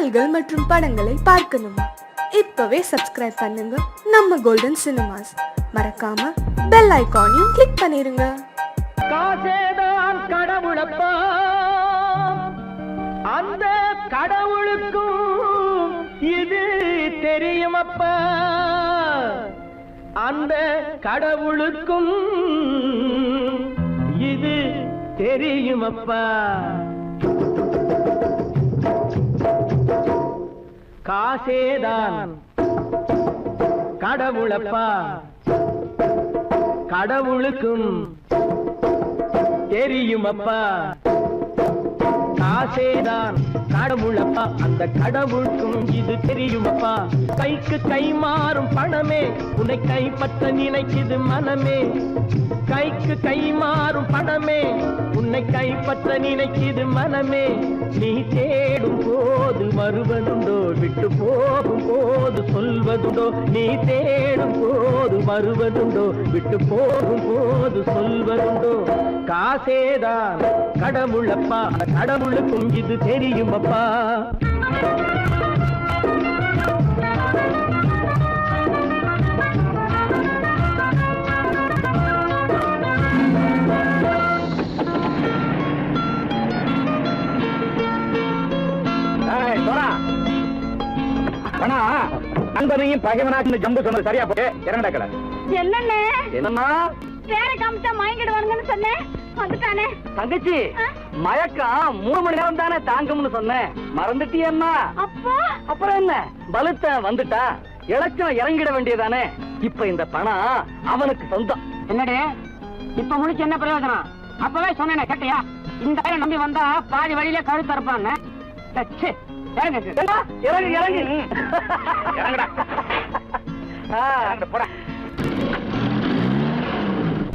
பாடல்கள் மற்றும் படங்களை பார்க்கணுமா? இப்பவே சப்ஸ்கிரைப் பண்ணுங்க நம்ம கோல்டன் சினிமாஸ். மறக்காம பெல் ஐகானையும் கிளிக் பண்ணிருங்க. காசேதான் கடவுளப்பா, அந்த கடவுளுக்கும் இது தெரியுமப்பா, அந்த கடவுளுக்கும் இது தெரியுமப்பா. காசேதான் கடவுளப்பா, கடவுளுக்கும் தெரியுமப்பா. காசேதான் கடவுளப்பா, அந்த கடவுளுக்கும் இது தெரியுமப்பா. கைக்கு கை மாறும் பணமே உன்னை கைப்பற்ற நினைக்குது மனமே. கைக்கு கை மாறும் பணமே உன்னை கைப்பற்ற நினைக்குது மனமே. நீ தேடும் போது வருவதுண்டோ, விட்டு போகும் போது சொல்வதுண்டோ. நீ தேடும் போது வருவதுண்டோ, விட்டு போகும் போது சொல்வதுண்டோ. காசேதான் கடவுளப்பா, கடவுளுக்கும் இது தெரியுமப்பா. நண்பனையும் பகைவனாக்கு ஜம்பு சொன்னது சரியா போட்டு இறங்கடக்கல. என்னண்ணே என்னம்மா வேற காமிச்சா மயங்கிடுவானுங்கன்னு சொன்னேன், வந்துட்டானே. தங்கச்சி, மயக்கம் 3 மணி நேரம் தானே தாங்கும்னு சொன்னேன், மறந்துட்டியம்மா? அப்பா அப்புறம் என்ன, பலுத்த வந்துட்டா இலச்சம் இறங்கிட வேண்டியதானே. இப்ப இந்த பணம் அவனுக்கு சொந்தம். என்னடே இப்ப முடிச்சு என்ன பிரயோஜனம்? அப்பவே சொன்னேனே கேட்டியா? இந்த நம்பி வந்தா பாதி வழியில கழுத்து இருப்பான்னு. இறங்கு இறங்கு இறங்குடா.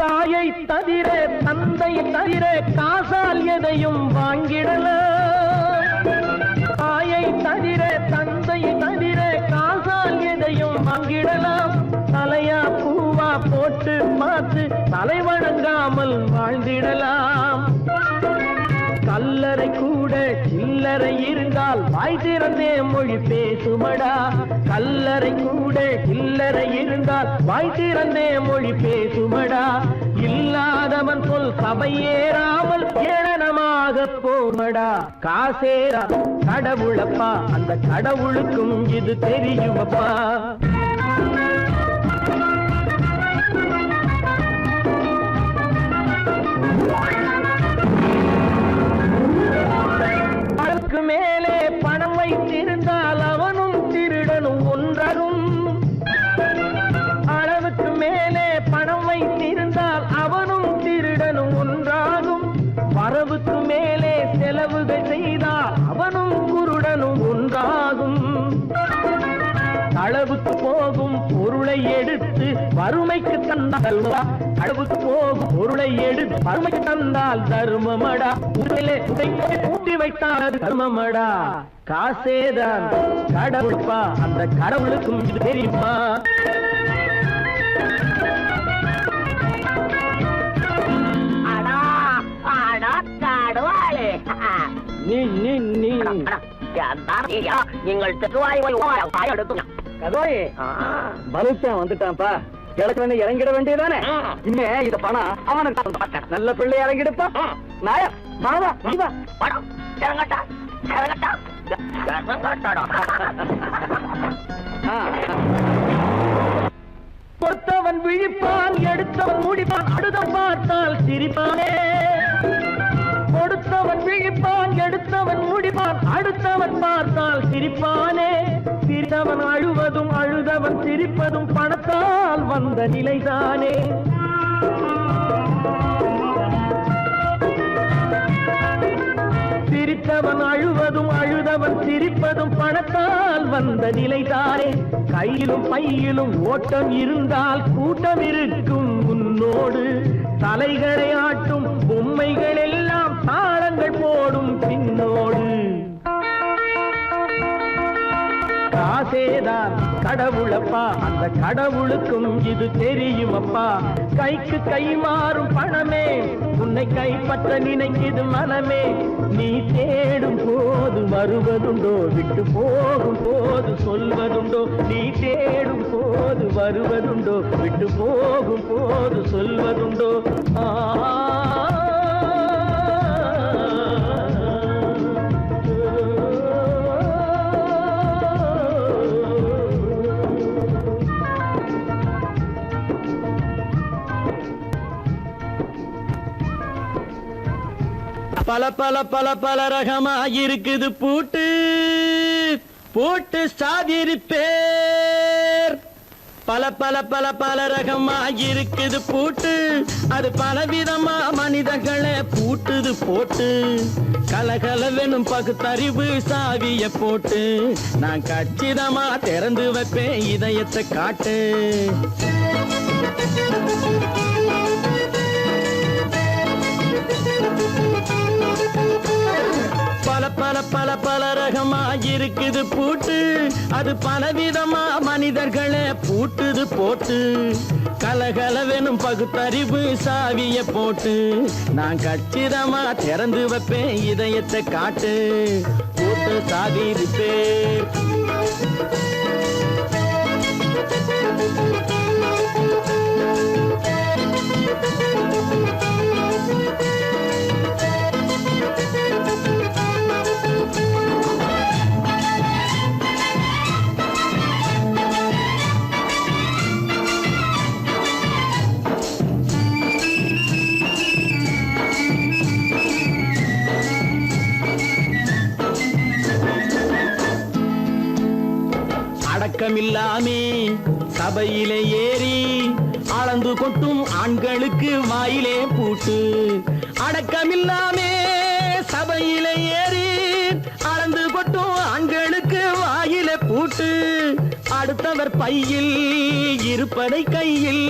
தாயை தவிர தந்தையை தவிர காசால் எதையும் வாங்கிடலாம். தாயை தவிர தந்தையை தவிர காசால் எதையும் வாங்கிடலாம். தலையா பூவா போட்டு பார்த்து தலை வணங்காமல் வாழ்ந்திடலாம். கல்லறை கூட சில்லறை இருந்தால் வாய் திறந்தே மொழி பேசுமடா. கல்லறை கூட சில்லறை இருந்தால் வாய் திறந்தே மொழி பேசுமடா. இல்லாதவன் சொல் சபையேறாமல் ஏளனமாக போமடா. காசேரா கடவுளப்பா, அந்த கடவுளுக்கும் இது தெரியுமப்பா. அதற்கு மேலே பணம் வைத்திருந்தால் அவனும் திருடனும் ஒன்றாகும். அளவுக்கு மேலே பணம் வைத்திருந்தால் அவனும் திருடனும் ஒன்றாகும். வரவுக்கு மேலே செலவுகள் செய்தால் அவனும் குருடனும் ஒன்றாகும். அளவுக்கு போகும் பொருளை எடுத்து வறுமைக்கு தந்தால் அளவுக்கு போகும் பொருளை எடுத்து வறுமைக்கு தந்தால் தர்மமடா. ஊட்டி வைத்தால் அது தர்மமடா. காசேதான் கடவுள்ப்பா, அந்த கடவுளுக்கும் இது தெரியுமா? நீங்கள் பலுத்தான் வந்துட்டான்ப்பா, கிழக்கு இறங்கிட வேண்டியதானே. இனிமே இத பணம் அவனுக்கு நல்ல பிள்ளை இறங்கிடுப்பா. நாயா மாவா படம் இறங்கட்டா இறங்கட்டா. கொடுத்தவன் விழிப்பான், எடுத்தவன் முடிப்பான், அடுத்தவன் பார்த்தால் சிரிப்பானே. கொடுத்தவன் விழிப்பான், எடுத்தவன் முடிப்பான், அடுத்தவன் பார்த்தால் சிரிப்பானே. சிரித்தவன் அழுவதும் அழுதவன் சிரிப்பதும் பணத்தால் வந்த நிலைதானே. சிரித்தவன் அழுவதும் அழுதவன் சிரிப்பதும் பணத்தால் வந்த நிலைதானே. கையிலும் பையிலும் ஓட்டம் இருந்தால் கூட்டம் இருக்கும் உன்னோடு. தலைகளை ஆட்டும் பொம்மைகள் எல்லாம் தாளங்கள் போடும் பின்னோடு. காசு ஆசேதான் கடவுளப்பா, அந்த கடவுளுக்கும் இது தெரியுமப்பா. கைக்கு கை மாறும் பணமே உன்னை கைப்பற்ற நினைக்குது மனமே. நீ தேடும் போது வருவதுண்டோ, விட்டு போகும் போது சொல்வதுண்டோ. நீ தேடும் போது வருவதுண்டோ, விட்டு போகும் போது சொல்வதுண்டோ. பல பல பல பல ரகமா இருக்குது பூட்டு பூட்டு சாதிரி பேர். பல பல பல பல ரகமா இருக்குது பூட்டு, அது பலவிதமா மனிதர்களை பூட்டுது போட்டு. கலகலவெனும் பகுத்தறிவு சாவிய போட்டு, நான் கச்சிதமா திறந்து வைப்பேன் இதயத்தை காட்டு. பல பல பல பல ரகமா இருக்குது பூட்டு, அது பலவிதமா மனிதர்களை பூட்டுது போட்டு. கலகலவெனும் பகுத்தறிவு சாவிய போட்டு, நான் கச்சிதமா திறந்து வைப்பேன் இதயத்தை காட்டு. பூட்டு சாதிரி பேர். அடக்கமில்லாமே சபையிலே ஏறி அளந்து கொட்டும் ஆண்களுக்கு வாயிலே பூட்டு. அடக்கமில்லாமே சபையிலே ஏறி அளந்து கொட்டும் ஆண்களுக்கு வாயிலே பூட்டு. அடுத்தவர் பையில் இருப்பதை கையில்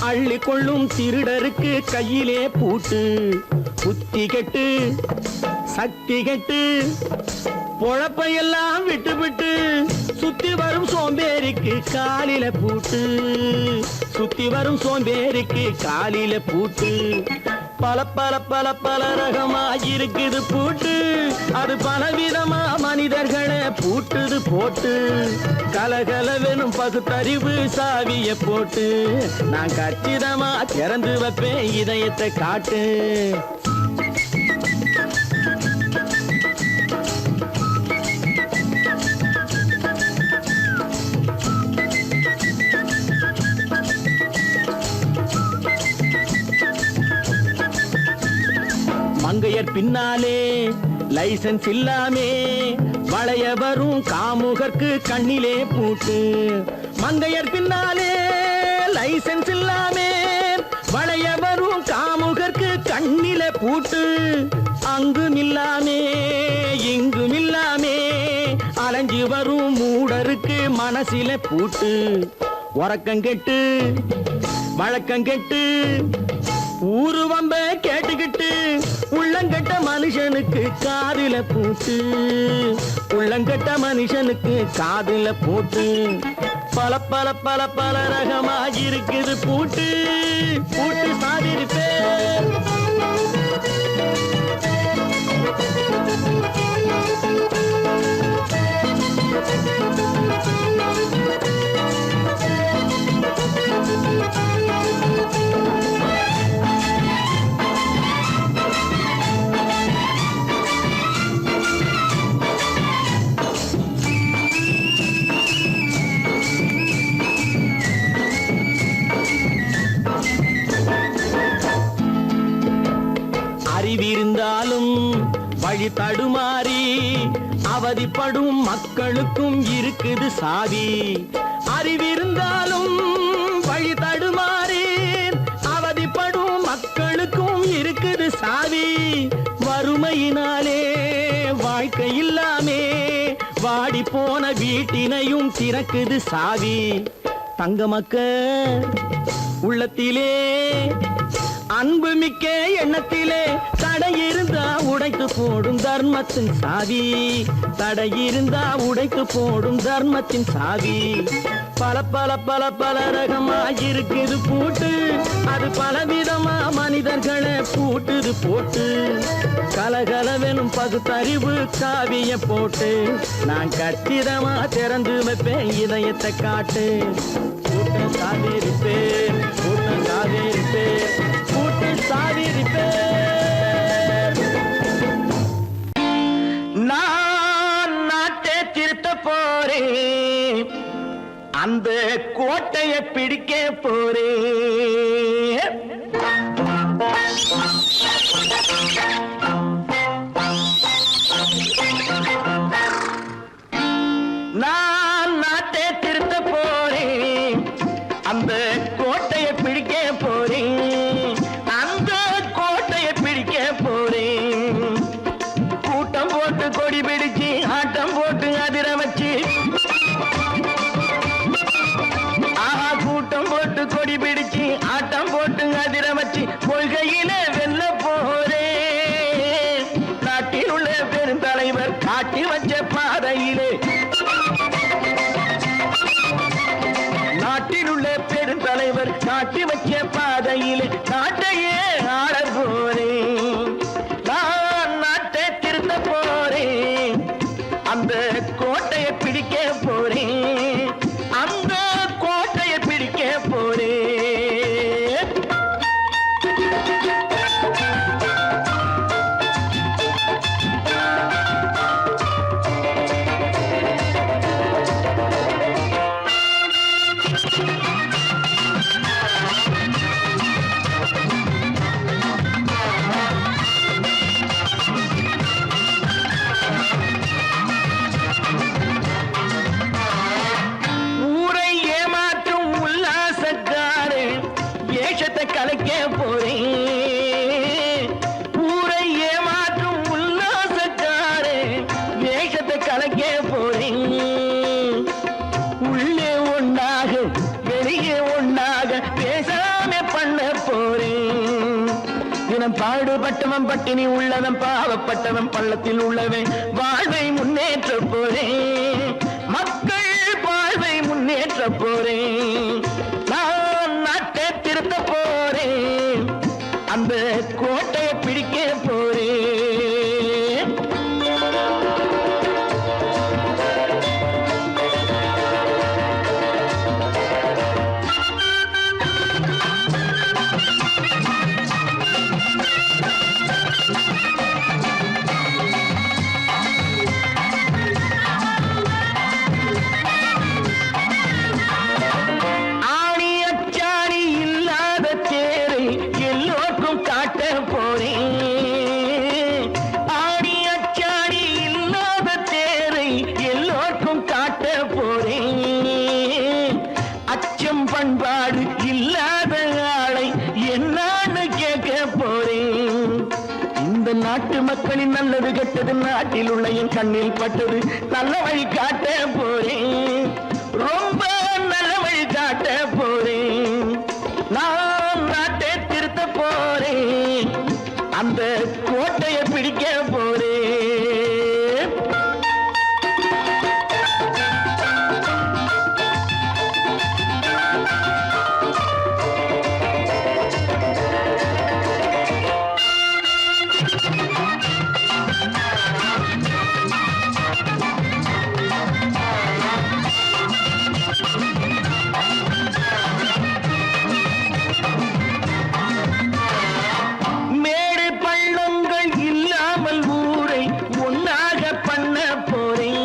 அள்ளி கொள்ளும் திருடருக்கு கையிலே பூட்டு. புத்தி கெட்டு சக்தி கெட்டு பொழப்பையெல்லாம் விட்டு விட்டு சுத்தி வரும் சோம்பேறிக்கு காலில பூட்டு. சுத்தி வரும் சோம்பேறிக்கு காலில பூட்டு. பல பல பல பல ரகமா இருக்குது பூட்டு, அது பலவிதமா மனிதர்களை பூட்டுது போட்டு. கலகலவெனும் பகுத்தறிவு சாவிய போட்டு, நான் கச்சிதமா திறந்து வைப்பேன் இதயத்தை காட்டு. மங்கையர் பின்னாலே லைசன்ஸ் இல்லாமே வளைய வரும் காமுகர்க்கு கண்ணிலே பூட்டு. மங்கையர் பின்னாலே லைசன்ஸ் இல்லாமே வளைய வரும் காமுகர்க்கு கண்ணிலே பூட்டு. அங்கும் இல்லாமே இங்கும் இல்லாமே அலைஞ்சு வரும் மூடருக்கு மனசில பூட்டு. உறக்கங்கெட்டு வழக்கங்கெட்டு ஊரு வம்ப கேட்டுக்கிட்டு உள்ளங்கட்ட மனுஷனுக்கு காதில பூட்டு. உள்ளங்கட்ட மனுஷனுக்கு காதில பூட்டு. பல பல பல பல ரகமா இருக்குது பூட்டு. பூட்டு சாதிரி பேர். அறிவிருந்தாலும் வழி தடுமாறி அவதிப்படும் மக்களுக்கும் இருக்குது சாவி. அறிவிருந்தாலும் வழி தடுமாறி அவதிப்படும் மக்களுக்கும் இருக்குது சாவி. வறுமையினாலே வாழ்க்கை இல்லாமே வாடி போன வீட்டினையும் திறக்குது சாவி. தங்க மக்க உள்ளத்திலே அன்பு மிக்க எண்ணத்திலே தடை இருந்தா உடைத்து போடும் தர்மத்தின் சாவி, தடை இருந்தா உடைத்து போடும் தர்மத்தின் சாவி. பல பல பல பல ரகமா இருக்குது பூட்டு, அது பலவிதமா மனிதர்களை பூட்டுது போட்டு. கலகலவெனும் பகுத்தறிவு காவிய போட்டு நான் கச்சிதமா திறந்து வைப்பேன் இதயத்தை காட்டு. பூட்டு சாவிரிப்பேன், பூட்டு சாவிரிப்பேன், பூட்டு சாவிரிப்பேன். நான் நாட்டை திருத்த போறேன், அந்த கோட்டையை பிடிக்க போறேன். நான் நாட்டை திருத்த போறேன், அந்த கோட்டையை பிடிக்க போறேன், அந்த கோட்டையை பிடிக்க போறேன். கூட்டம் போட்டு கொடி பிடிச்சு ஆட்டம் போட்டு அதிர வச்சு, கூட்டம் போட்டு கொடி பிடிச்சு ஆட்டம் போட்டு அதிர வச்சு கொள்கையில வெல்ல போறேன். நாட்டில் உள்ள பெருந்தலைவர் காட்டி வச்ச பாதையிலே, நாட்டில் உள்ள பெருந்தலைவர் காட்டி வச்ச பாதையிலே நாட்டையே ஆள போறேன். நான் நாட்டை திருத்த போறேன், அந்த கோட்டையை பிடிக்க போறேன், அந்த கோட்டையை பிடிக்க போறேன். ஊரை ஏமாற்றும் உல்லாசக்காரு வேஷத்தை கலைக்க போறேன். ஊரை ஏமாற்றும் உல்லாசக்காரு வேஷத்தை கலைக்க போறேன். உள்ளே ஒண்ணாக வெளியே ஒண்ணாக பேசாம பண்ண போறேன். தினம் பாடுபட்டவன் பட்டினி உள்ளவன் பாவப்பட்டவன் பள்ளத்தில் உள்ளவன் வாழ்வை முன்னேற்ற போறேன். மக்கள் வாழ்வை முன்னேற்ற போறேன். நான் நாட்டை திருத்த போறேன், அந்த கோட்டையை பிடிக்க போறேன். ஆணி அச்சாணி இல்லாத தேரை எல்லோருக்கும் காட்ட போறேன். ஆணி அச்சாணி இல்லாத தேரை எல்லோருக்கும் காட்ட போறேன். அச்சம் பண்பாடு இல்லாத ஆளை என்னான்னு கேட்க போறேன். இந்த நாட்டு மக்களின் நல்லது கெட்டது நாட்டில் உள்ள என் கண்ணில் பட்டது நல்ல வழி காட்ட போறேன். ரொம்ப நல்ல வழி காட்ட போறேன். நான் நாட்டை திருத்த போறேன், அந்த கோட்டையை பிடிக்க போறேன். மேடு பள்ளங்கள் இல்லாமல் ஊரை ஒன்னாக பண்ண போறேன்.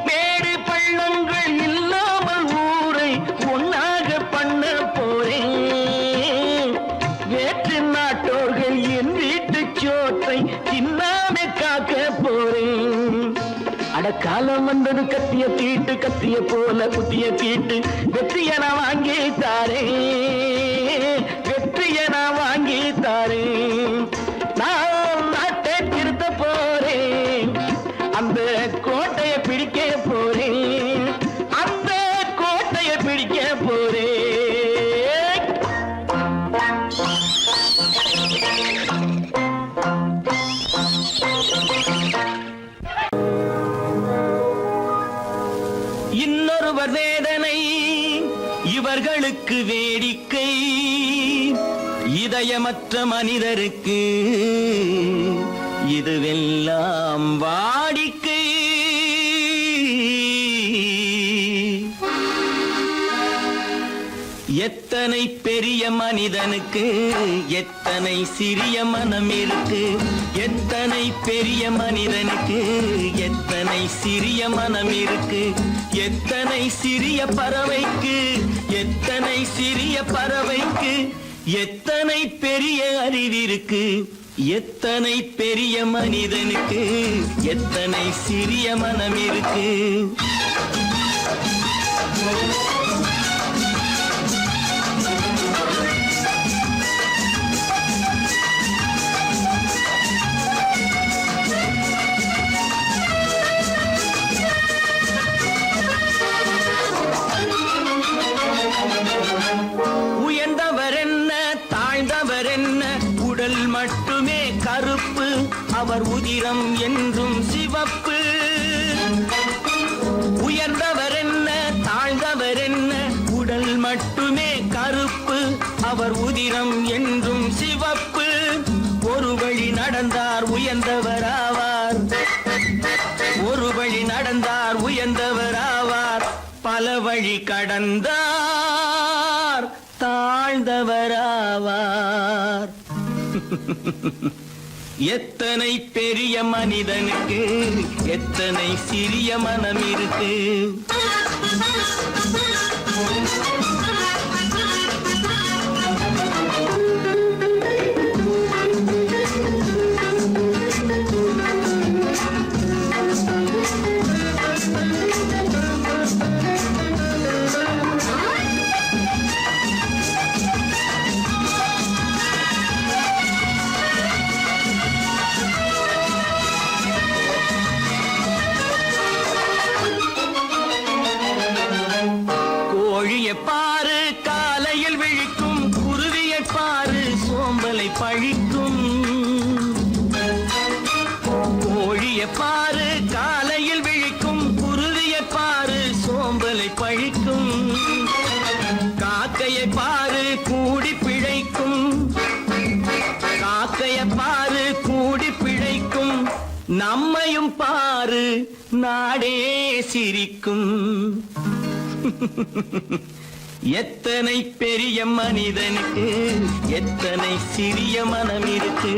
மேடு பள்ளங்கள் இல்லாமல் ஊரை ஒன்னாக பண்ண போறேன். வேற்று நாட்டோர்கள் என் வீட்டு சோற்றை தின்னாமே காக்க போறேன். அடக்காலம் வந்தது கத்திய தீட்டு, கத்திய போல குத்திய தீட்டு வெற்றிய நான் வாங்கி தாரேன், வெற்றிய நான் வாங்கி தாரேன். நான் நாட்டை திருத்த போறேன், அந்த கோட்டையை பிடிக்க போறேன், அந்த கோட்டையை பிடிக்க போறேன். இன்னொருவர் வேதனை இவர்களுக்கு வேடிக்கை, இதயமற்ற மனிதருக்கு இதுவெல்லாம் வாடிக்கை. எத்தனை பெரிய மனிதனுக்கு எத்தனை சிறிய மனம் இருக்கு, எத்தனை பெரிய மனிதனுக்கு எத்தனை சிறிய மனம் இருக்கு, எத்தனை சிறிய பறவைக்கு எத்தனை சிறிய பறவைக்கு எத்தனை பெரிய அறிவிருக்கு, எத்தனை பெரிய மனிதனுக்கு எத்தனை சிறிய மனம் இருக்கு. உயர்ந்தவர் என்ன தாழ்ந்தவர் என்ன, உடல் மட்டுமே கருப்பு, அவர் உதிரம் என்றும் சிவப்பு. உயர்ந்தவர் என்ன தாழ்ந்தவர் என்ன, உடல் மட்டுமே கருப்பு, அவர் உதிரம் என்றும் சிவப்பு. ஒரு வழி நடந்தார் உயர்ந்தவர் ஆவார், ஒரு வழி நடந்தார் உயர்ந்தவர் ஆவார், பல வழி கடந்தார் தாழ்ந்தவராவார். எத்தனை பெரிய மனிதனுக்கு எத்தனை சிறிய மனம் இருக்கு. கோழியை பாரு காலையில் விழிக்கும், குருவியை பாரு சோம்பலை பழிக்கும். கோழியை பாரு காலையில் விழிக்கும், குருவியை பாரு சோம்பலை பழிக்கும். காக்கையை பாரு கூடி பிழைக்கும், காக்கையை பாரு கூடி பிழைக்கும். நம்மையும் பாரு நாடே சிரிக்கும். எத்தனை பெரிய மனிதனுக்கு எத்தனை சிறிய மனம் இருக்கு.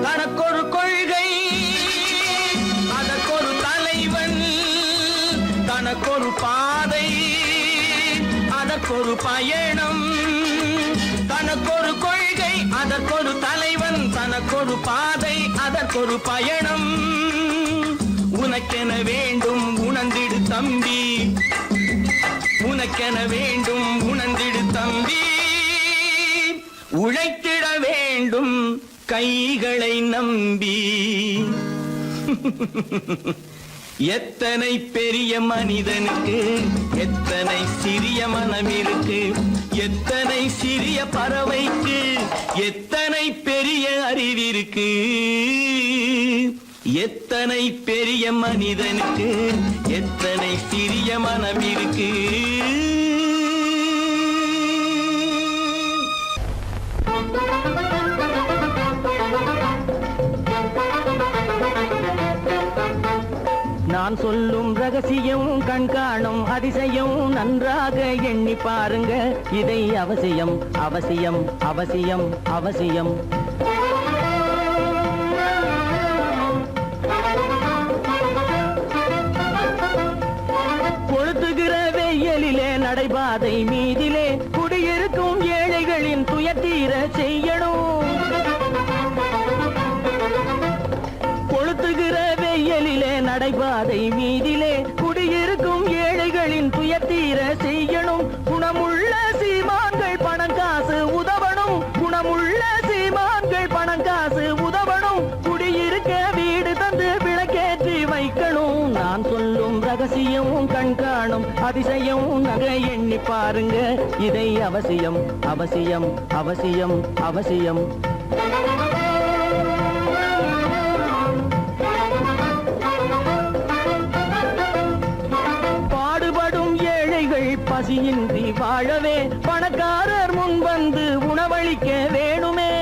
தனக்கொரு கொள்கை அதற்கொரு தலைவன், தனக்கொரு பாதை அதற்கொரு பயணம். தனக்கொரு கொள்கை அதற்கொரு தலைவன், தனக்கொரு பாதை அதற்கொரு பயணம். உனக்கென வேண்டும் உணர்ந்திடு தம்பி, உனக்கென வேண்டும் உணர்ந்திடு தம்பி. உழைத்திட வேண்டும் கைகளை நம்பி. எத்தனை பெரிய மனிதனுக்கு எத்தனை சிறிய மனம் இருக்கு, எத்தனை சிறிய பறவைக்கு எத்தனை பெரிய அறிவிருக்கு, எத்தனை பெரிய மனிதனுக்கு எத்தனை சிறிய மனம் இருக்கு. நான் சொல்லும் ரகசியம் கண்காணும் அதிசயம் நன்றாக எண்ணி பாருங்க. இதை அவசியம் அவசியம் அவசியம் அவசியம். கொளுத்துகிற வெயிலிலே நடைபாதை மீதிலே குடியிருக்கும் ஏழைகளின் துயர்தீர செய்யணும். கொளுத்துகிற வெயிலிலே நடைபாதை மீதிலே குடியிருக்கும் ஏழைகளின் துயர்தீர செய்யணும். குணமுள்ள சீமான்கள் பணம் காசு பாருங்க இதை அவசியம் அவசியம் அவசியம் அவசியம். பாடுபடும் ஏழைகள் பசியின்றி வாழவே பணக்காரர் முன் வந்து உணவளிக்க வேணுமே.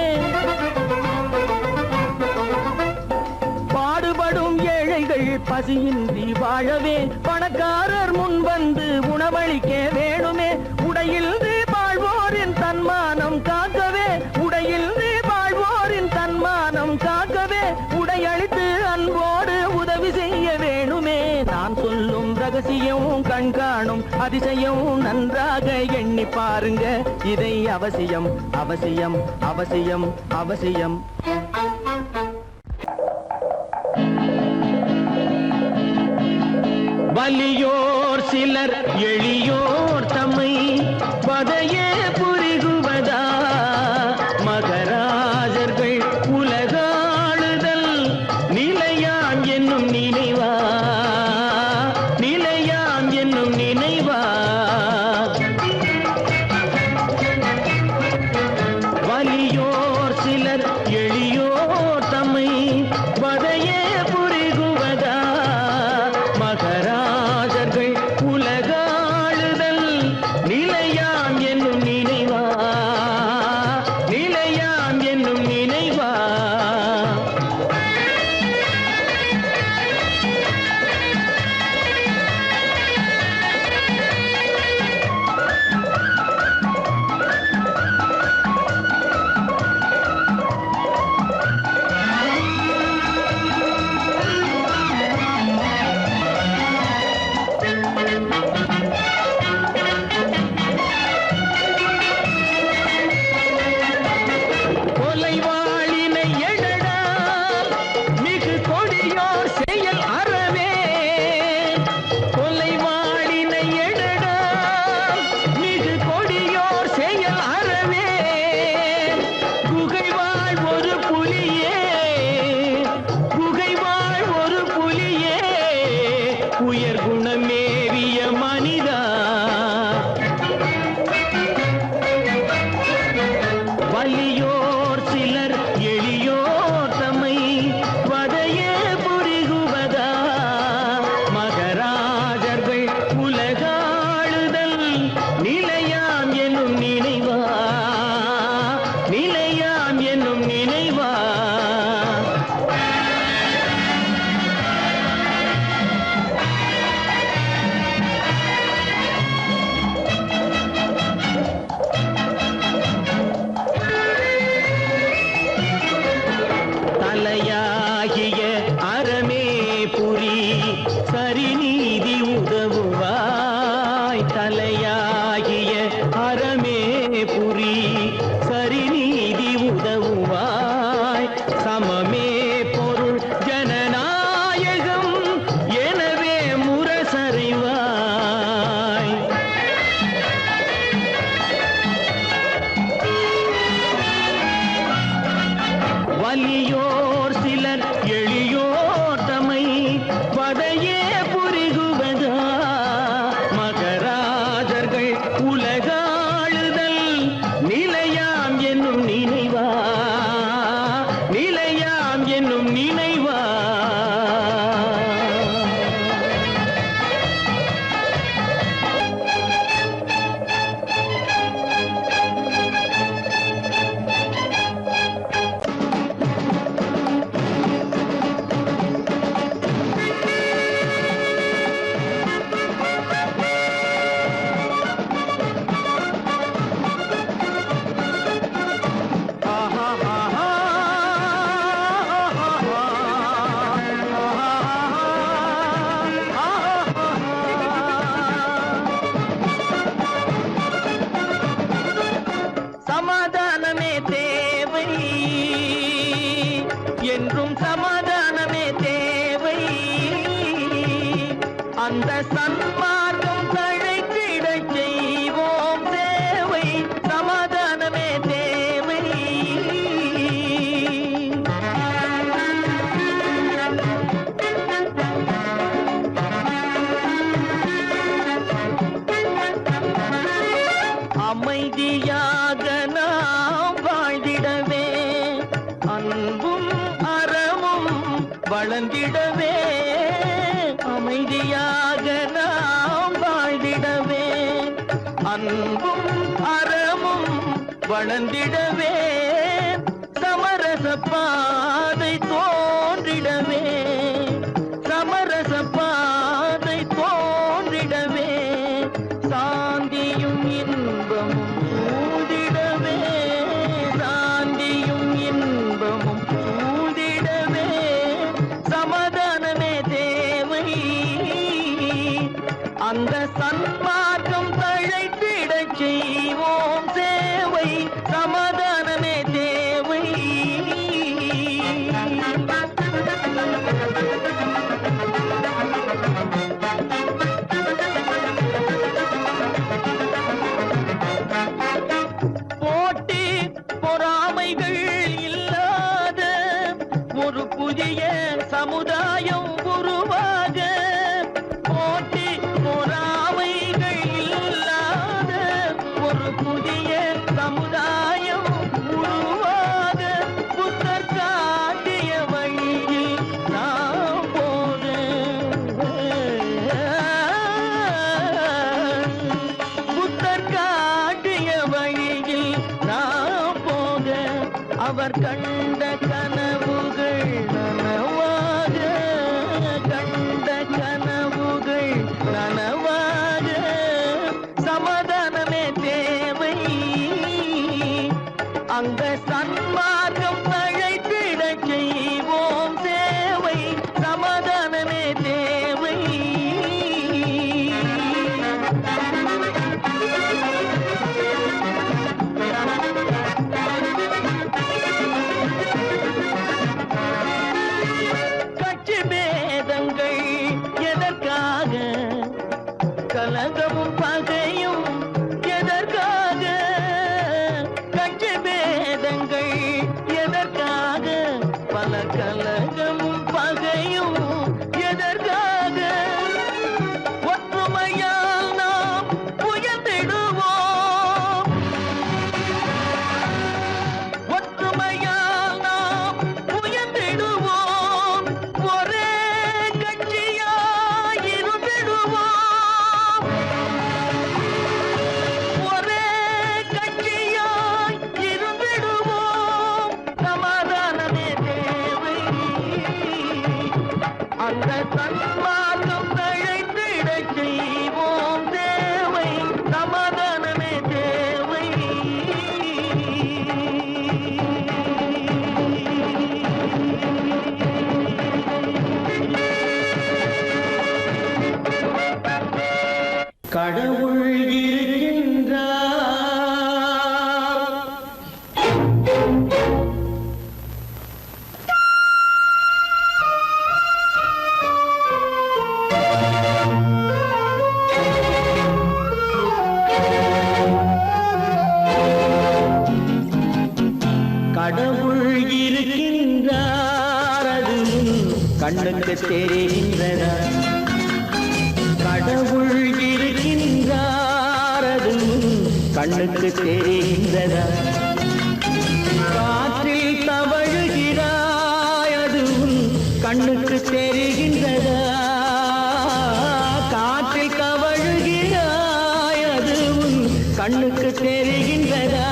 பாடுபடும் ஏழைகள் பசியின்றி வாழவே பணக்காரர் முன் வந்து உணவளிக்க வேணுமே. உடையில் வாழ்வோரின் தன்மானம் காக்கவே, உடையில் வாழ்வோரின் தன்மானம் காக்கவே உடையளித்து அன்போடு உதவி செய்ய வேணுமே. நான் சொல்லும் ரகசியம் கண்காணும் அதிசயம் நன்றாக எண்ணி பாருங்க இதை அவசியம் அவசியம் அவசியம் அவசியம். வலியோர் சிலர் எளியோர் தம்மை பதையே புரிகுவதா, மகராஜர்கள் உலகாளுதல் நிலையாம் என்னும் நினைவா, நிலையாம் என்னும் நினைவா. வலியோர் சிலர் எளியோர் தம்மை பதையே புரிகுவதா, மகராஜர்கள் உலகாளுதல் நிலையாம் என்னும் நினைவா, நிலையாம் என்னும் நினைவா. கொலைவாளினை எழடா மிகு கொடியோர் செயல் அறவே, கொலைவாளினை எழடா மிகு கொடியோர் செயல் அறவே. குகைவாழ் ஒரு புலியே, குகைவாழ் ஒரு புலியே, உயர் குணமேவிய மனிதா. வலியோர் சிலர் எளியோர் தம்மை வதையே புரிகுவதா, மகராஜர்கள் உலகாளுதல் நிலையாம் என்னும் நினைவா, நிலையாம் என்னும் நினைவா. தலையாகிய அறமே புரி சரிநீதி உதவுவாய், தலையாகிய அறமே புரி சரிநீதி உதவுவாய். சமமே பொருள் ஜனநாயகம் எனவே முரசறைவாய். வலியோர் சிலர் எளியோர் தம்மை வதையே புரிகுவதா, மகராஜர்கள் உலகாளுதல் நிலையாம் என்னும் நினைவா, நிலையாம் என்னும் நினைவா. அமைதியாக நாம் வாழ்ந்திடவே அன்பும் அறமும் வளர்ந்திடவே அமைதியாக நாம் வாழ்ந்திடவே அன்பும் அறமும் வளர்ந்திடவே சமரச பாதை தோன்றிடவே சமரச பாதை தோன்றிடவே சாந்தியும் இன்பமும் சூழ்ந்திடவே சாந்தியும் இன்பமும் சூழ்ந்திடவே சமாதானமே தேவை அந்த சன்மார்க்கம் தழைத்திடச் செய்வோம் சேவை சமாதானமே தேவை போட்டி பொறாமைகள் இல்லாத ஒரு புதிய சமுதாயம் உருவாக போட்டி பொறாமைகள் இல்லாத ஒரு புதிய சமுதாயம் உருவாக புத்தர் காட்டிய வழியில் நாம் போக புத்தர் காட்டிய வழியில் நாம் போக அவர் கண்ட கனவுகள் நனவாக கண்ட கனவுகள் நனவாக சமாதானமே தேவை அந்த சன்மார்க்கம் தழைத்திடச் செய்வோம் சேவை சமாதானமே தேவை கட்சி பேதங்கள் எதற்காக கலகமும் பகையும் எதற்காக கட்சி பேதங்கள் எதற்காக பல கலகமும் பகையும் எதற்காக ஒற்றுமையால் நாம் உயர்ந்திடுவோம் ஒற்றுமையால் நாம் உயர்ந்திடுவோம் ஒரே கட்சியாய் இருந்திடுவோம் ஒரே கட்சியாய் இருந்திடுவோம் சமாதானமே தேவை அந்த சன்மார்க்கம் தழைத்திடச் செய்வோம் தேவை சமாதானமே தேவை கடவுள் இருக்கின்றார் கடவுள் இருக்கின்றார் அது கண்ணுக்கு தெரிகின்றதா கடவுள் இருக்கின்றார் அது கண்ணுக்கு தெரிகின்றதா காற்றில் தவழுகிறாய் அது கண்ணுக்கு தெரிகின்றதா காற்றில் தவழுகிறாய் அது கண்ணுக்கு தெரிகின்றதா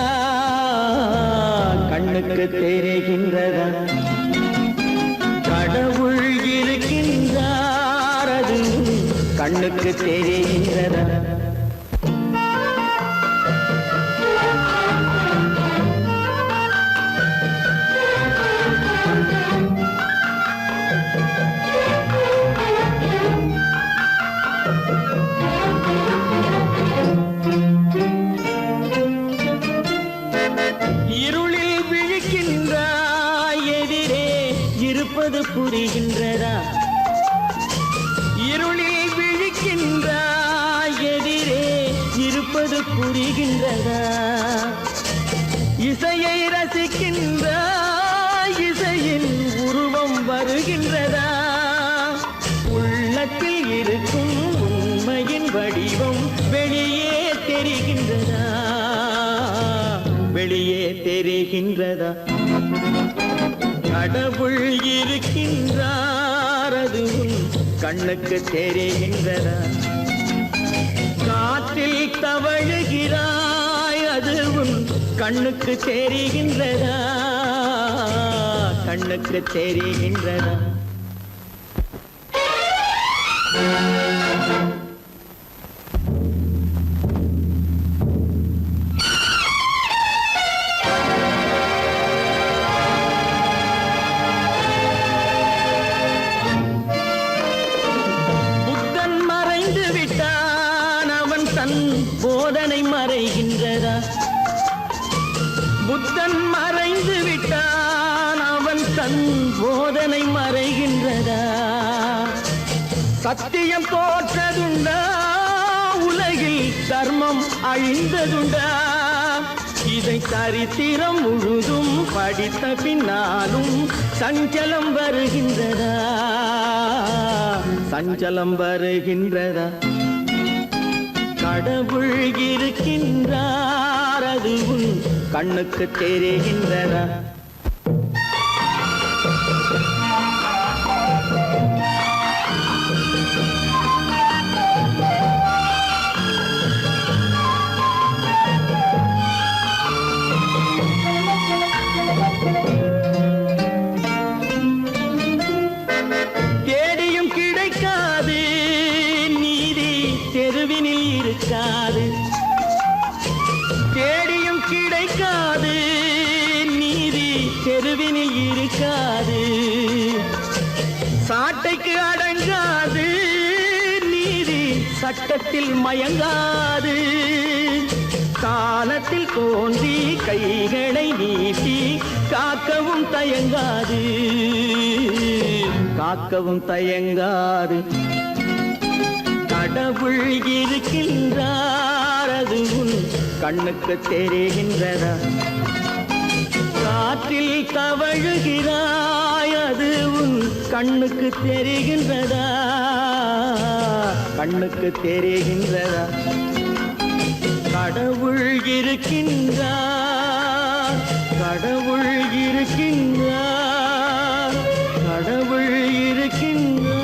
கண்ணுக்கு தெரிகின்றதா கடவுள் இருக்கின்றார் அது கண்ணுக்கு தெரிகின்றதா இருளில் விழிக்கின்றாய் எதிரே இருப்பது புரிகின்றதா இருளில் விழிக்கின்றாய் எதிரே இருப்பது புரிகின்றதா இசையை ரசிக்கின்றாய் இசையின் உருவம் வருகின்றதா உள்ளத்தில் இருக்கும் உண்மையின் வடிவம் வெளியே தெரிகின்றதா தெரிகின்றதா கடவுள் இருக்கின்றார் அது உன் கண்ணுக்கு தெரிகின்றதா காற்றில் தவழுகிறாய் அது உன் கண்ணுக்கு தெரிகின்றதா கண்ணுக்கு தெரிகின்றதா புத்தன் மறைந்து விட்டான் அவன் தன் போதனை மறைகின்றதா புத்தன் மறைந்து விட்டான் அவன் தன் போதனை மறைகின்றதா சத்தியம் தோற்றதுண்டா உலகில் தர்மம் அழிந்ததுண்டா இதை சரித்திரம் முழுதும் படித்த பின்னாலும் சஞ்சலம் வருகின்றதா சஞ்சலம் வருகின்றதா கடவுள் இருக்கின்றார் அது உன் கண்ணுக்கு தெரிகின்றதா தேடியும் கிடைக்காது நீதி தெருவினில் இருக்காது தேடியும் கிடைக்காது நீதி தெருவினில் இருக்காது சாட்டைக்கு அடங்காது நீதி சட்டத்தில் மயங்காது காலத்தில் தோன்றி கைகளை நீட்டி காக்கவும் தயங்காது காக்கவும் தயங்காது கடவுள் இருக்கின்றார் அது உன் கண்ணுக்கு தெரிகின்றதா காற்றில் தவழுகிறாய் அது உன் கண்ணுக்கு தெரிகின்றதா கண்ணுக்கு தெரிகின்றதா கடவுள் இருக்கின்றார் கடவுள் இருக்கின்றார் கடவுள் இருக்கின்றார்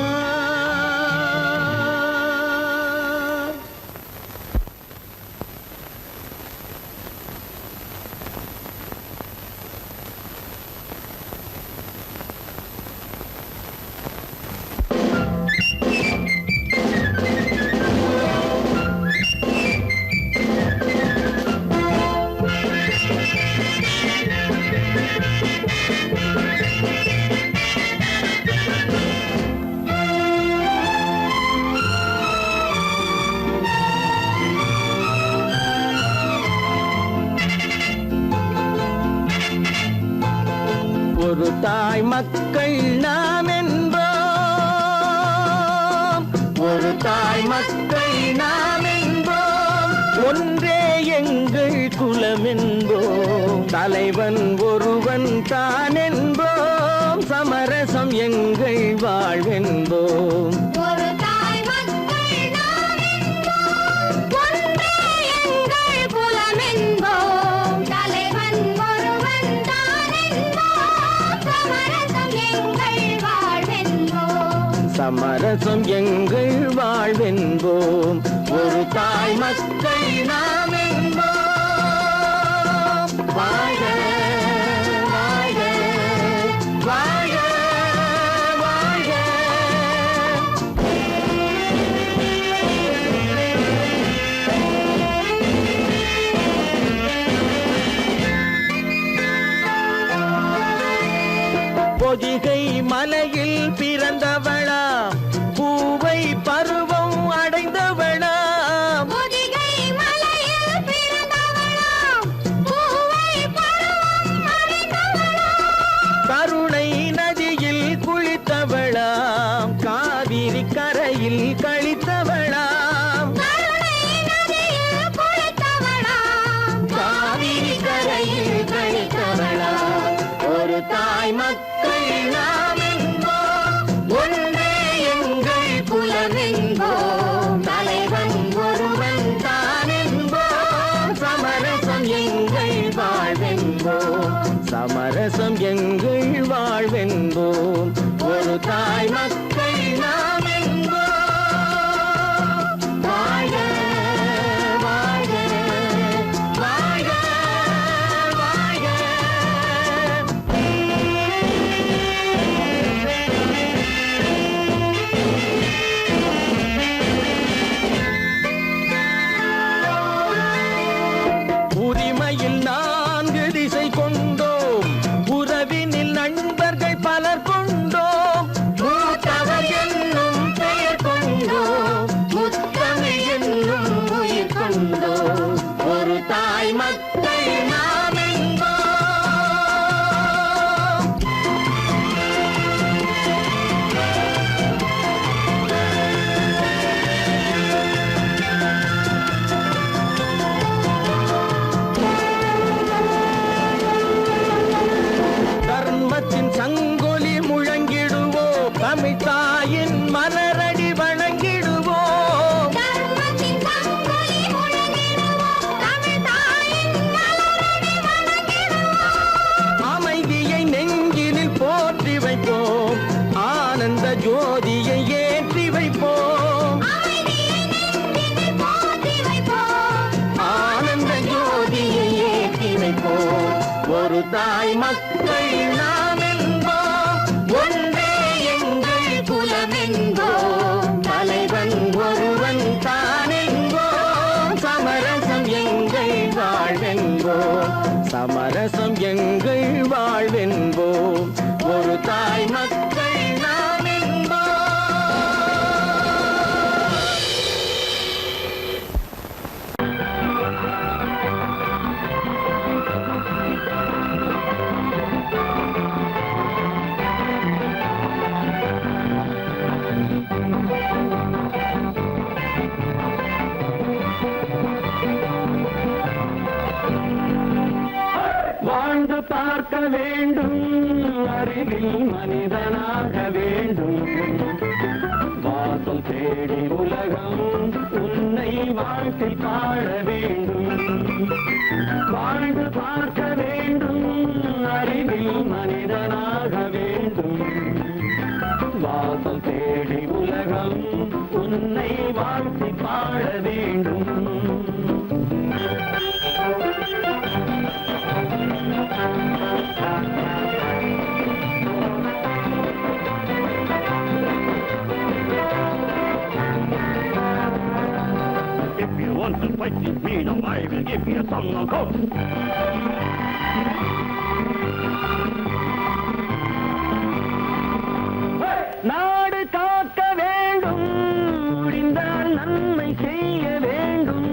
ஒரு தாய் மக்கள் நாம் என்போம் ஒரு தாய் மக்கள் நாம் என்போம் ஒன்றே எங்கள் குலம் என்போம் தலைவன் ஒருவன் தான் என்போம் சமரசம் எங்கள் வாழ்வென்போம் ஒரு தாய் மக்கள் நாம் என்போம் ஒன்றே எங்கள் குலம் என்போம் தலைவன் ஒருவன் தான் என்போம் சமரசம் எங்கள் வாழ்வென்போம் சமரசம் எங்கள் வாழ்வென்போம் ஒரு தாய் மக்கள் நாம் என்போம் வாழ்க வாழ்க வாழ்க வாழ்க பொதிகை மலையில் பிறந்தவளா பூவை பருவம் அடைந்தவளா பொதிகை மலையில் பிறந்தவளாம் பூவை பருவம் அடைந்தவளாம் கருணை நதியில் குளித்தவளாம் காவிரி கரையில் கழித்தவளாம் கருணை நதியில் குளித்தவளாம் காவிரி கரையில் கழித்தவளாம் ஒரு தாய் மக்கள் நாம் என்போம் ஒன்றே எங்கள் குலம் என்போம் தலைவன் ஒருவன் தான் என்போம் சமரசம் எங்கள் வாழ்வென்போம் வாழ்வென்போம் சமரசம் எங்கள் வாழ்வென்போம் ஒரு தாய் மக்கள் நாம் என்போம் வாழ்க வாழ்க வாழ்க வாழ்க உரிமையில் 4 திசை கொண்டோம் உறவினில் நண்பர்கள் பலர் கொண்டோம் மூத்தவர் என்னும் பெயர் கொண்டோம் முத்தமிழ் என்னும் உயிர் கொண்டோம் ஒரு தாய் மக்கள் நாம் என்போம் தர்மத்தின் சங்கொலி முழங்கிடுவோம் தமிழ் தாயின் மலரடி வணங்கிடுவோம் அமைதியை நெஞ்சினில் போற்றி வைப்போம் ஆனந்த ஜோதியை ஏற்றி வைப்போம் ஆனந்த ஜோதியை ஏற்றி வைப்போம் ஒரு தாய் மக்கள் நாம் என்போம் ஒன்றே எங்கள் குலம் என்போம் தலைவன் ஒருவன் தான் என்போம் சமரசம் எங்கள் வாழ்வென்போம் சமரசம் எங்கள் வாழ்வென்போம் ஒரு தாய் மக்கள் நாம் என்போம் வாழ்ந்து பார்க்க வேண்டும் அறிவில் மனிதனாக வேண்டும் வாசல் தேடி உலகம் உன்னை வாழ்த்தி பாட வேண்டும் வாழ்ந்து பார்க்க வேண்டும் அறிவில் மனிதனாக வேண்டும் வாசல் தேடி உலகம் உன்னை வாழ்த்தி பாட வேண்டும் If you want to fight with me, now I will give you a song of hope. நாடு காக்க வேண்டும் முடிந்தால் நன்மை செய்ய வேண்டும்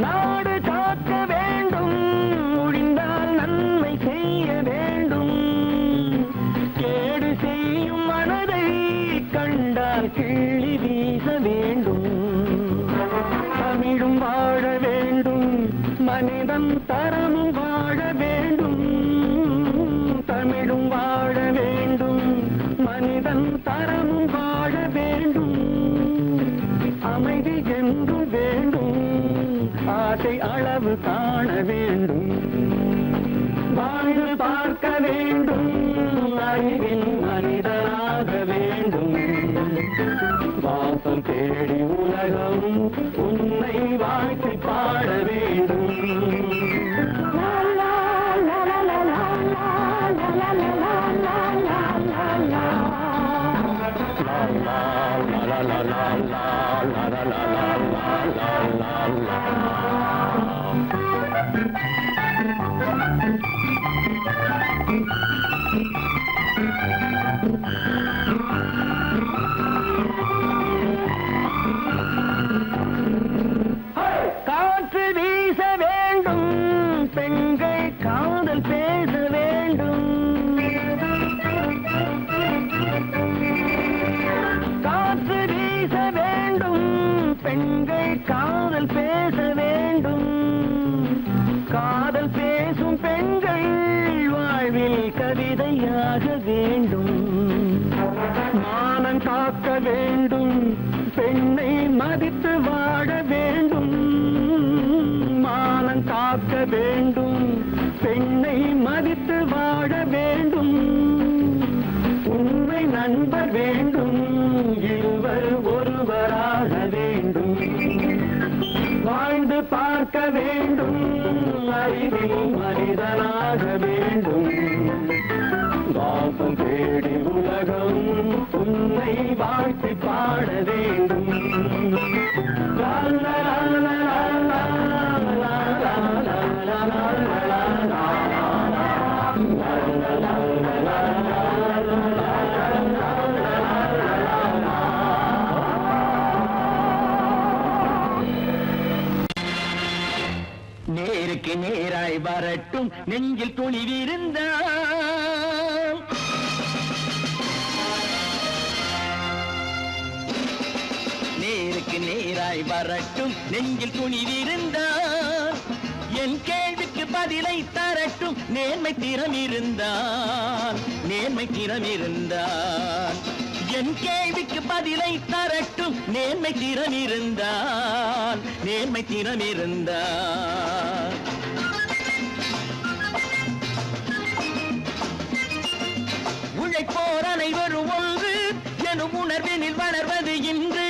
நாடு காக்க வேண்டும் முடிந்தால் நன்மை செய்ய வேண்டும் கேடு செய்யும் மனதை கண்டால் கிள்ளி வீச வேண்டும் தமிழும் வாழ வேண்டும் மனிதன் தரமும் வாழ வேண்டும் தமிழும் வாழ வேண்டும் மனிதன் தரமும் வாழ வேண்டும் அமைதி என்றும் வேண்டும் ஆசை அளவு காண வேண்டும் வாழ்ந்து பார்க்க வேண்டும் அறிவில் மனிதனாக வேண்டும் வாசல் தேடி உலகம் உன்னை வாழ்த்தி பாட வேண்டும் காற்று வீச வேண்டும் பெண்கள் காதல் பேச வேண்டும் காற்று வீச வேண்டும் பெண்கள் காதல் பேச வேண்டும் காதல் பேசும் பெண்கள் வாழ்வில் கவிதையாக வேண்டும் மானம் காக்க வேண்டும் பெண்ணை மதித்து வாழ வேண்டும் வேண்டும், வாழ்ந்து பார்க்க வேண்டும், அறிவில் மனிதனாக வேண்டும். வாசம் தேடி உலகம் உன்னை வாழ்த்தி பாட வேண்டும். லா, லா, லா, லா, லா, லா, லா, லா, லா, லா, லா. நேருக்கு நேராய் வரட்டும் நெஞ்சில் துணிவிருந்தால், நேருக்கு நேராய் வரட்டும் நெஞ்சில் துணிவிருந்தால், என் கேள்விக்கு பதிலை தரட்டும் நேர்மை திறம் இருந்தால், நேர்மை திறம் இருந்தால். என் கேள்விக்கு பதிலை தரட்டும் நேர்மை திறம் இருந்தால், நேர்மை திறம் இருந்தால். உழைப்போர் அனைவரும் ஒன்று எனும் உணர்வினில் வளர்வது இன்று,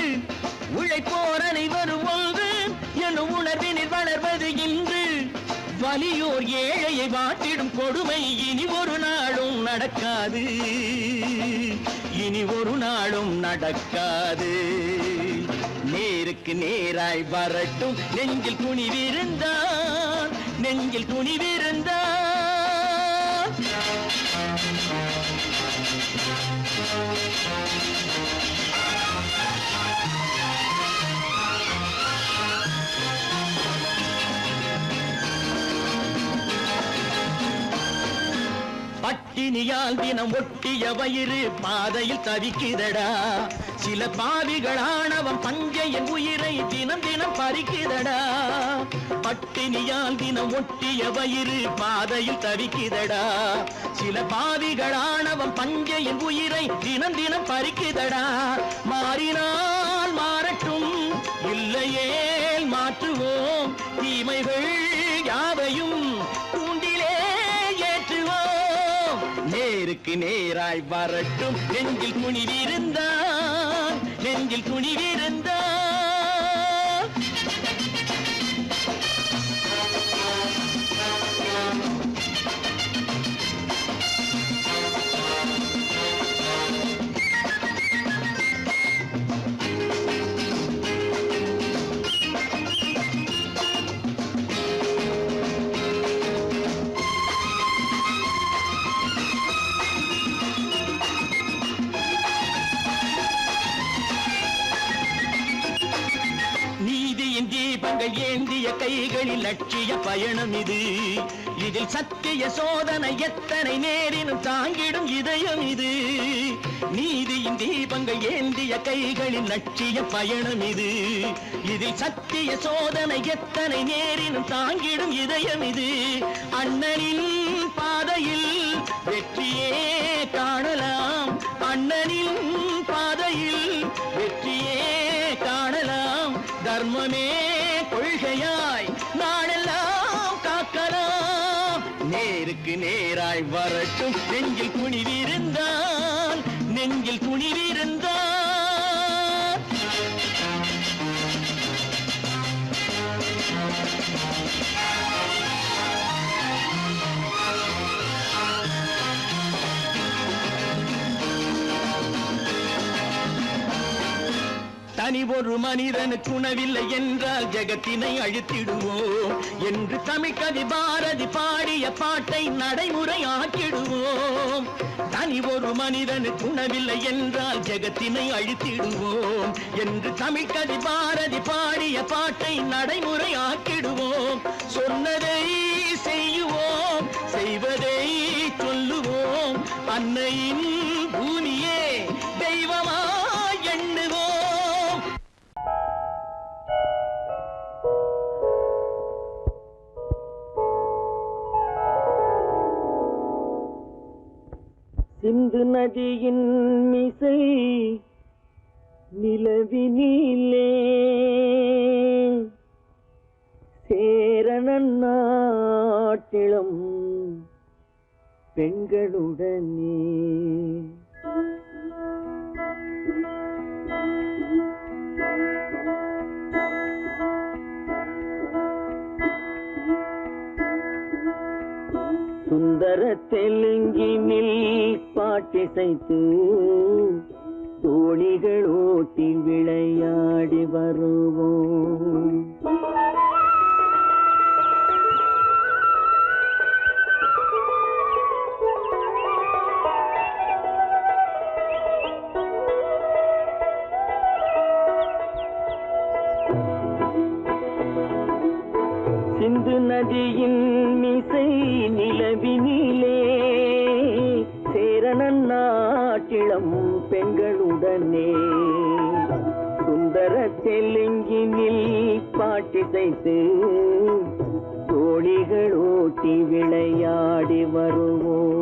உழைப்போர் அனைவரும் ஒன்று எனும் உணர்வினில் வளர்வது இன்று. வலியோர் ஏழையை வாட்டிடும் கொடுமை இனி ஒரு நாளும் நடக்காது, இனி ஒரு நாளும் நடக்காது. நேருக்கு நேராய் வரட்டும் நெஞ்சில் துணிவிருந்தால், நெஞ்சில் துணிவிருந்தால். பட்டினியால் தினம் ஒட்டிய வயிறு பாதையில் தவிக்குதடா, சில பாவிகளானவன் பஞ்சையின் உயிரை தினம் தினம் பறிக்குதடா. பட்டினியால் தினம் ஒட்டிய வயிறு பாதையில் தவிக்குதடா, சில பாவிகளானவன் பஞ்சையின் உயிரை தினம் தினம் பறிக்குதடா. மாறினால் மாறட்டும், இல்லையே மாற்றுவோம், தீமைகள் யாவையும் கூண்டிலே ஏற்றுவோம். நேருக்கு நேராய் வரட்டும் நெஞ்சில் துணிவிருந்தால், நெஞ்சில் துணிவிருந்தால். தீபங்கள் ஏந்திய கைகளில் லட்சிய பயணம் இது, இதில் சத்திய சோதனை எத்தனை நேரினும் தாங்கிடும் இதயம் இது. நீதியின் தீபங்கள் ஏந்திய கைகளில் லட்சிய பயணம் இது, இதில் சத்திய சோதனை எத்தனை நேரினும் தாங்கிடும் இதயம் இது. அண்ணனின் பாதையில் வெற்றியே காணலாம், அண்ணனின் பாதையில் வெற்றியே காணலாம். தர்மமே கொள்கையாய் நாளெல்லாம் காக்கலாம். நேருக்கு நேராய் வரட்டும் நெஞ்சில் துணிவிருந்தால், நெஞ்சில் துணிவிருந்தால். தனி ஒரு மனிதனுக்கு உணவில்லை என்றால் ஜெகத்தினை அழித்திடுவோம் என்று தமிழ்கவி பாரதி பாடிய பாட்டை நடைமுறையாக்கிடுவோம். தனி ஒரு மனிதனுக்கு உணவில்லை என்றால் ஜெகத்தினை அழித்திடுவோம் என்று தமிழ்கவி பாரதி பாடிய பாட்டை நடைமுறையாக்கிடுவோம். சொன்னதை செய்யுவோம், செய்வதை சொல்லுவோம், அன்னையின் பூமியே தெய்வமா எண்ணுவோம். சிந்து நதியின் மிசை நிலவினிலே சேரணன் நாட்டிளம் பெண்களுடனே சுந்தர தெலுங்கினில் பாட்டிசைத்து தோணிகள் ஓட்டி விளையாடி வருவோம். சிந்து நதியின் மிசை நிலவினிலே சேரணன் நாட்டிளம் பெண்களுடனே சுந்தர தெலுங்கினில் பாட்டிசைத்து தோணிகள் ஓட்டி விளையாடி வருவோம்.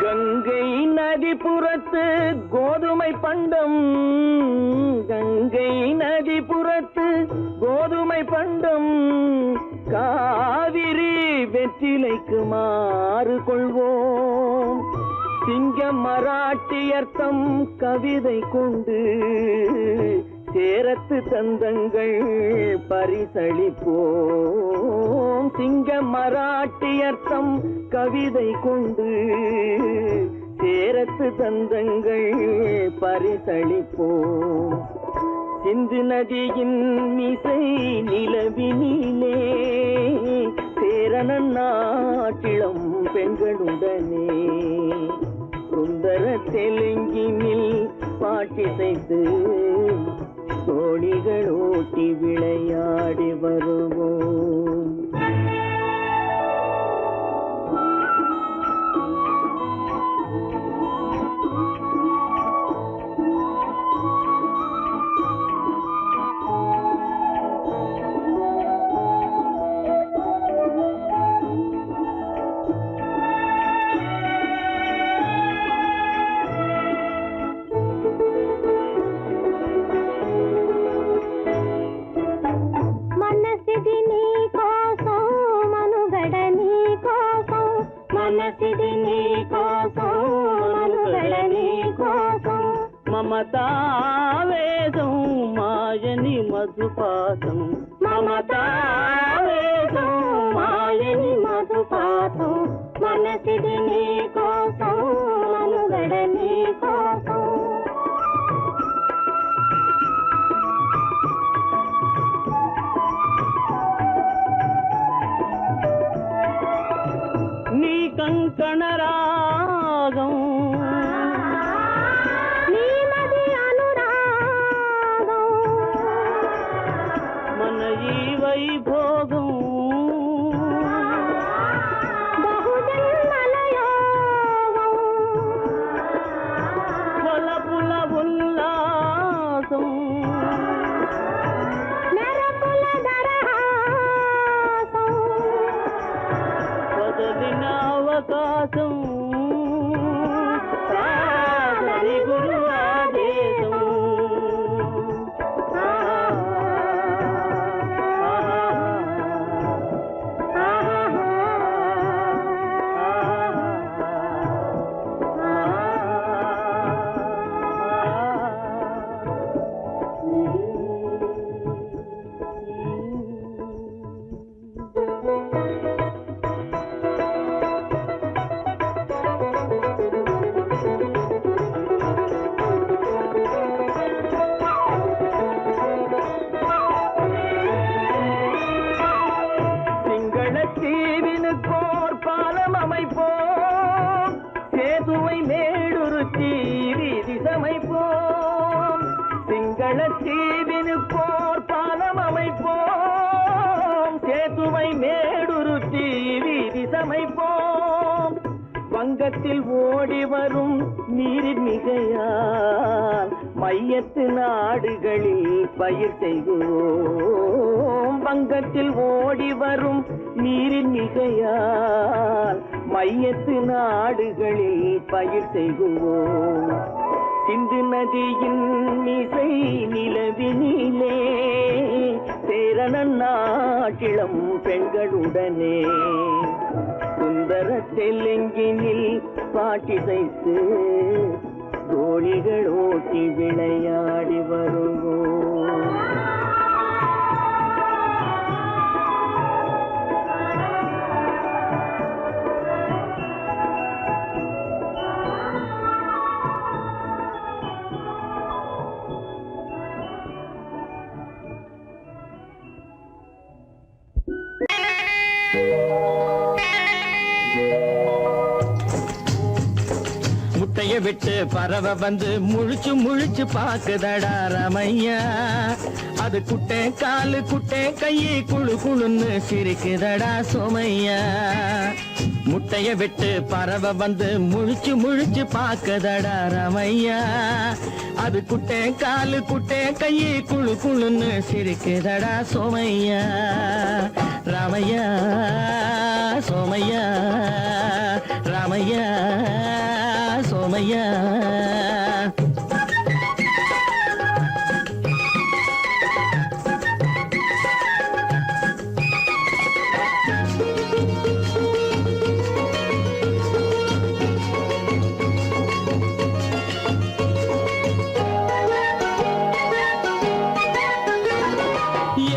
கங்கை நதிபுறத்து கோதுமை பண்டம், கங்கை நதிபுறத்து கோதுமை பண்டம், காவிரி வெற்றிலைக்கு மாறு கொள்வோம். சிங்க மராட்டியர்த்தம் கவிதை கொண்டு சேரத்து தந்தங்கள் பரிசளிப்போம். சிங்க மராட்டியர்த்தம் கவிதை கொண்டு சேரத்து தந்தங்கள் பரிசளிப்போம். சிந்து நதியின் மிசை நிலவினிலே சேரணன் நாட்டிளம் பெண்களுடனே சுந்தர தெலுங்கினில் பாட்டிசைத்து தோணிகள் ஓட்டி விளையாடி வருவோம். మమతావేదం మాయని మధుపాతం, మమతావేదం మాయని మధుపాతం, మనసిది నీ కోసం మనుగడ నీ కోసం. నీ కంకణ రాగం వైభోగం బహుజన్మలయోగం వలపుల ఉల్లాసం మెరపుల దరహాసం వదలిన అవకాశం సాగని గురు ఆదేశం. தீவினுக்கோர் பாலம் அமைப்போம், சேதுவை மேடுருத்தி வீதி சமைப்போம். சிங்கள தீவினுக்கோர் பாலம் அமைப்போம், சேதுவை மேடுருத்தி வீதி சமைப்போம். வங்கத்தில் ஓடி வரும் நீரின் மிகையால் மையத்து நாடுகளில் பயிர் செய்வோம். வங்கத்தில் ஓடி வரும் நீரின் மிகையால் மையத்து நாடுகளில் பயிர் செய்குவோம் சிந்து நதியின் இசை நிலவினிலே சேரணன் நாட்டிளம் பெண்களுடனே சுந்தர தெலுங்கினில் பாட்டிசைத்து தோழிகள் ஓட்டி விளையாடி வருவோம். முட்டைய விட்டு பறவை வந்து முழிச்சு முழிச்சு பாக்குதடா ரமையா அது குட்டே காலு குட்டே கையை குழு குழுன்னு சிரிக்குதடா சோமையா முட்டைய விட்டு பறவை வந்து முழிச்சு முழிச்சு பாக்குதடா ரமையா அது குட்டே காலு குட்டே கையை குழு குழுன்னு சிரிக்குதடா சோமையா ராமையா சோமையா ராமையா சோமையா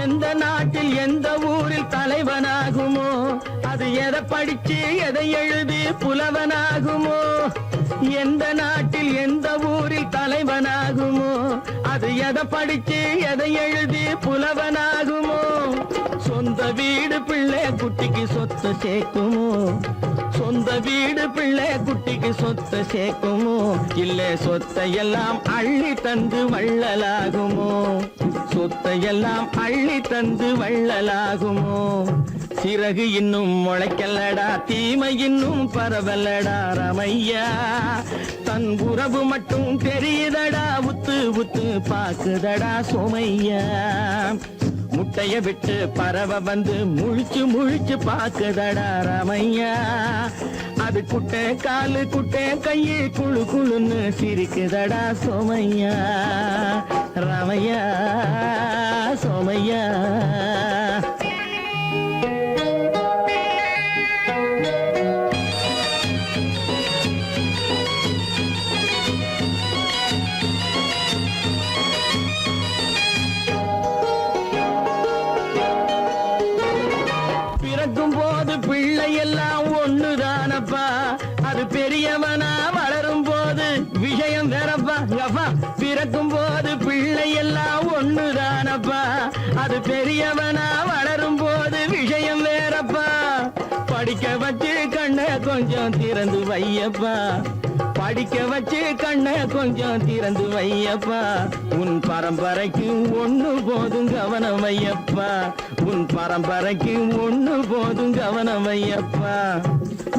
எந்த நாட்டில் எந்த ஊரில் தலைவனாகுமோ அது எதை படிச்சு எதை எழுதி புலவனாகுமோ எந்த நாட்டில் எந்த ஊரில் தலைவனாகுமோ அது எதை படிச்சு எதை எழுதி புலவனாகுமோ சொந்த வீடு பிள்ளை குட்டிக்கு சொத்து சேர்க்குமோ சொந்த வீடு பிள்ளை குட்டிக்கு சொத்து சேர்க்குமோ இல்ல சொத்தை எல்லாம் அள்ளி தந்து வள்ளலாகுமோ சொத்தை எல்லாம் அள்ளி தந்து வள்ளலாகுமோ சிறகு இன்னும் முளைக்கல்லடா தீமை இன்னும் பரவலடா ரமையா தன் உறவு மட்டும் தெரியுதடா உத்து உத்து பாக்குதடா சோமையா முட்டைய விட்டு பறவை வந்து முழிச்சு முழிச்சு பாக்குதடா ரமையா அது குட்டை காலு குட்டை கையை குழு குழுன்னு சிரிக்குதடா சோமையா ரமையா சோமையா எல்லாம் ஒண்ணுதானப்பா அது பெரியவனா வளரும் போது விஷயம் வேறப்பா அப்பா பிறக்கும் போது பிள்ளை எல்லாம் ஒண்ணுதானப்பா அது பெரியவனா வளரும் போது விஷயம் வேறப்பா படிக்க வச்சு கண்ணை கொஞ்சம் திறந்து வையப்பா படிக்க வச்சு கண்ணை கொஞ்சம் திறந்து வையப்பா உன் பரம்பரைக்கு ஒண்ணு போதும் கவனம் வையப்பா உன் பரம்பரைக்கு ஒண்ணு போதும் கவனம் வையப்பா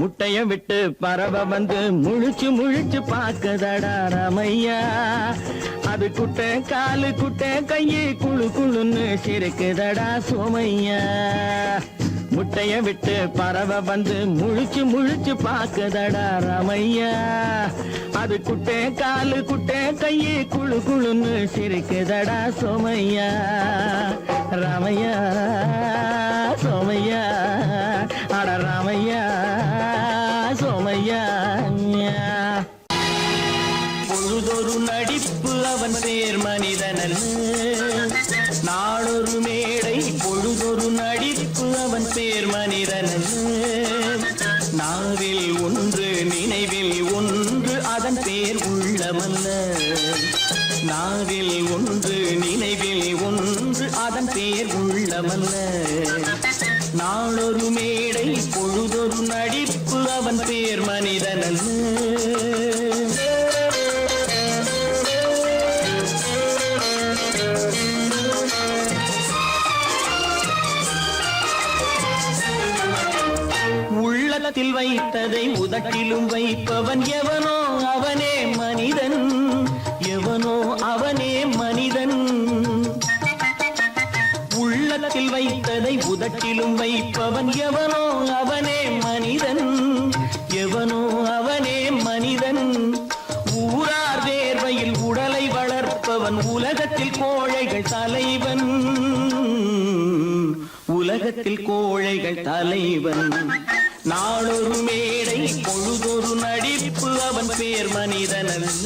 முட்டைய விட்டு பறவை வந்து முழிச்சு முழிச்சு பாக்குதடா ரமையா அது குட்டை காலு குட்டை கையை குழு குழுன்னு சிரிக்குதடா சோமையா முட்டைய விட்டு பறவை வந்து முழிச்சு முழிச்சு பாக்குதடா ரமையா அது குட்டை காலு குட்டை கையை குழு குழுன்னு சிரிக்குதடா சோமையா ராமையா சோமையா அட ராமையா சோமையா பொழுதொரு நடிப்பு அவன் பேர் மனிதனன் நாளொரு மேடை பொழுதொரு நடிப்பு அவன் பேர் மனிதனன் நாவில் ஒன்று நினைவில் ஒன்று அதன் பேர் உள்ளமல்ல நாவில் ஒன்று நினைவில் ஒன்று அதன் பேர் உள்ளமல்ல நாளொரு மேடை பொழுதொரு நடிப்பு அவன் பேர் மனிதனல்ல உள்ளத்தில் வைத்ததை உதட்டிலும் வைப்பவன் எவனோ அவனே மனிதன் எவனோ அவனே மனிதன் உள்ளத்தில் வைத்ததை உதட்டிலும் வைப்பவன் எவனோ அவனே மனிதன் எவனோ அவனே மனிதன். ஊரார் வேர்வையில் உடலை வளர்ப்பவன் உலகத்தில் கோழைகள் தலைவன். உலகத்தில் கோழைகள் தலைவன். நாளொரு மேடை பொழுதொரு நடிப்பு அவன் பேர் மனிதன் அல்ல.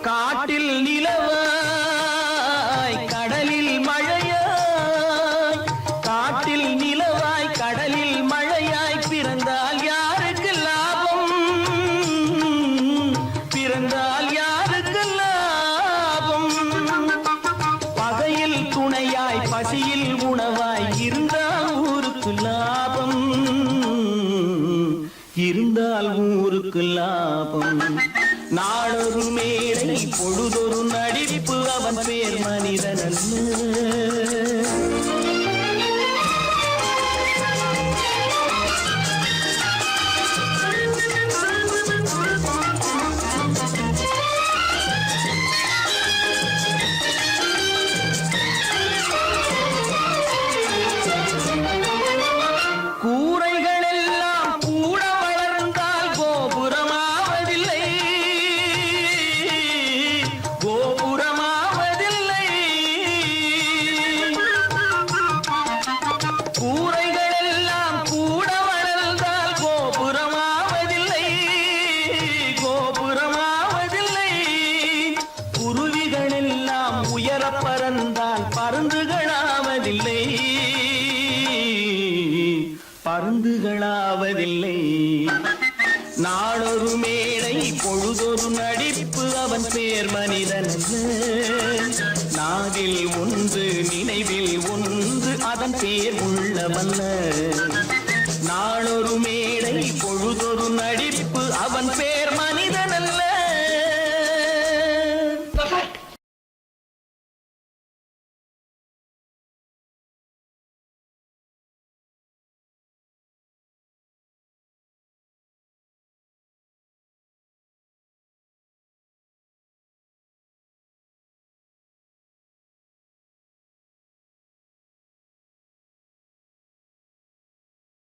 காட்டில் நிலவாய் கடலில் மழையாய், காட்டில் நிலவாய் கடலில் மழையாய் பிறந்தால் யாருக்கு லாபம்? பிறந்தால் யாருக்கு லாபம்? பகையில் துணையாய் பசியில் உணவாய் இருந்தால் ஊருக்கு லாபம். இருந்தால் ஊருக்கு லாபம். நாளொரு மேடை பொழுதொரு நடிப்பு அவன் பேர் மனிதன் அல்ல. கூரைகள் எல்லாம் கூட வளர்ந்தால் கோபுரமாவதில்லை. கோபுரமாவதில்லை. கூரைகள் எல்லாம் கூட வளர்ந்தால் கோபுரமாவதில்லை. கோபுரமாவதில்லை. குருவிகள் எல்லாம் உயர பறந்தால் பருந்துகளாவதில்லை. பருந்துகளாவதில்லை. நாளொரு மேடை பொழுதொரு நடிப்பு அவன் பேர் மனிதன் அல்ல. நாவில் ஒன்று நினைவில் ஒன்று அதன் பேர் உள்ளவல்ல.